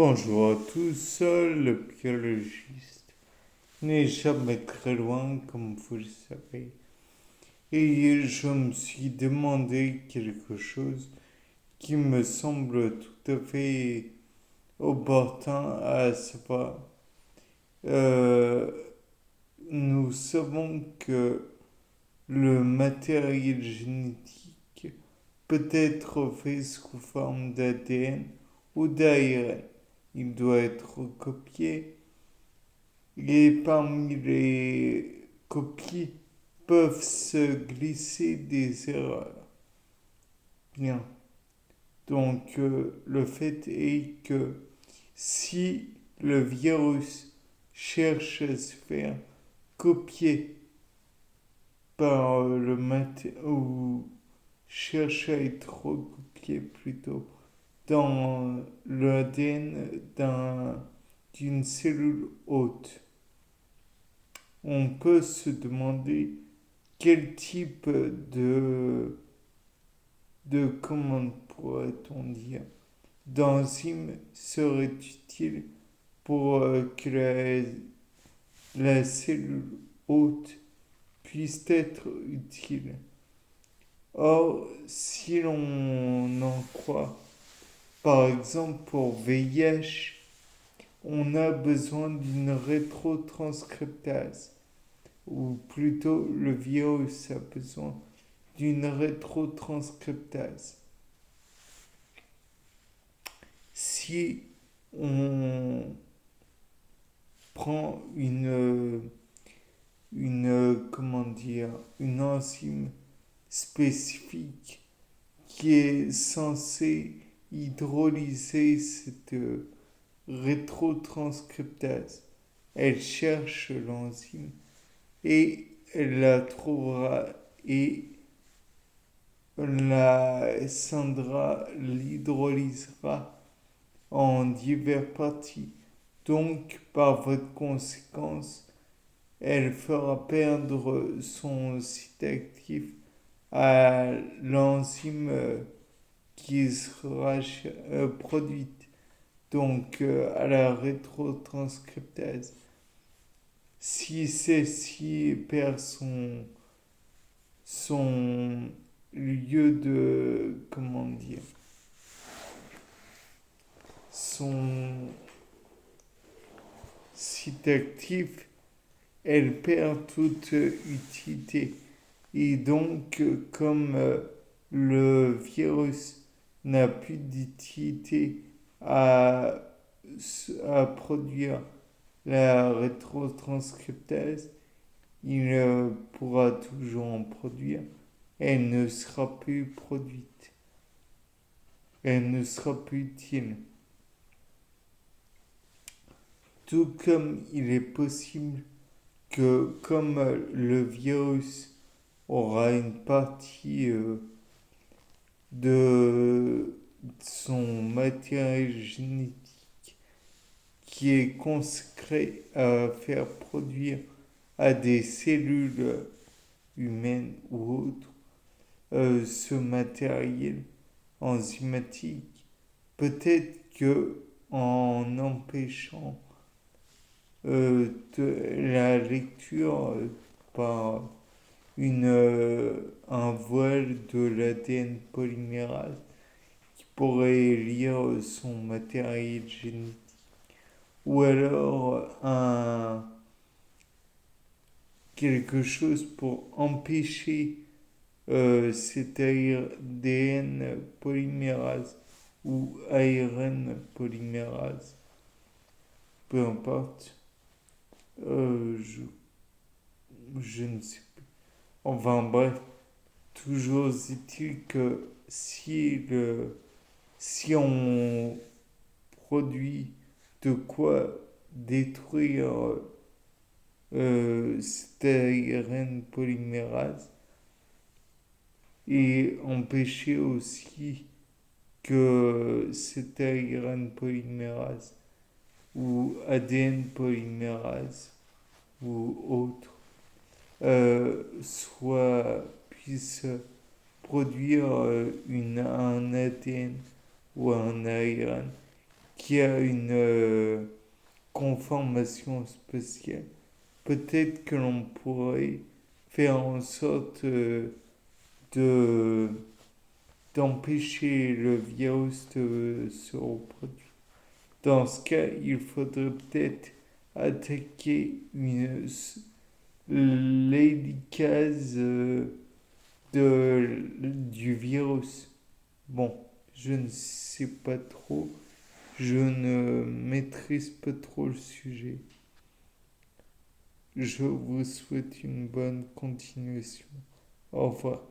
Bonjour à tous, le biologiste n'est jamais très loin, comme vous le savez. Et je me suis demandé quelque chose qui me semble tout à fait opportun à savoir. Euh, nous savons que le matériel génétique peut être fait sous forme d'ADN ou d'ARN. Il doit être copié et parmi les copies peuvent se glisser des erreurs. Bien. Donc le fait est que si le virus cherche à se faire copier par le matériel ou cherche à être recopié plutôt dans l'ADN d'une cellule hôte, on peut se demander quel type comment pourrait-on dire, d'enzyme serait utile pour que la cellule hôte puisse être utile. Or, si l'on en croit, par exemple pour VIH, on a besoin d'une rétrotranscriptase, ou plutôt le virus a besoin d'une rétrotranscriptase. Si on prend comment dire, une enzyme spécifique qui est censée hydrolyser cette rétrotranscriptase, elle cherche l'enzyme et elle la trouvera et la scindera, l'hydrolysera en diverses parties. Donc, par votre conséquence, elle fera perdre son site actif à l'enzyme qui sera produite, donc à la rétrotranscriptase. Si celle-ci perd son lieu de, comment dire, son site actif, elle perd toute utilité. Et donc, comme le virus n'a plus d'utilité à, à produire la rétrotranscriptase, il pourra toujours en produire. Elle ne sera plus produite. Elle ne sera plus utile. Tout comme il est possible que, comme le virus aura une partie de son matériel génétique qui est consacré à faire produire à des cellules humaines ou autres ce matériel enzymatique, peut-être que en empêchant la lecture par un voile de l'ADN polymérase qui pourrait lire son matériel génétique. Ou alors quelque chose pour empêcher cet ADN polymérase ou ARN polymérase, peu importe, je ne sais plus. Enfin bref, toujours est-il que si on produit de quoi détruire cet ARN polymérase et empêcher aussi que cet ARN polymérase ou ADN polymérase ou autre puisse produire un ADN ou un ARN qui a une conformation spéciale. Peut-être que l'on pourrait faire en sorte de d'empêcher le virus de se reproduire. Dans ce cas, il faudrait peut-être attaquer l'hélicase du virus. Bon, je ne sais pas trop. Je ne maîtrise pas trop le sujet. Je vous souhaite une bonne continuation. Au revoir.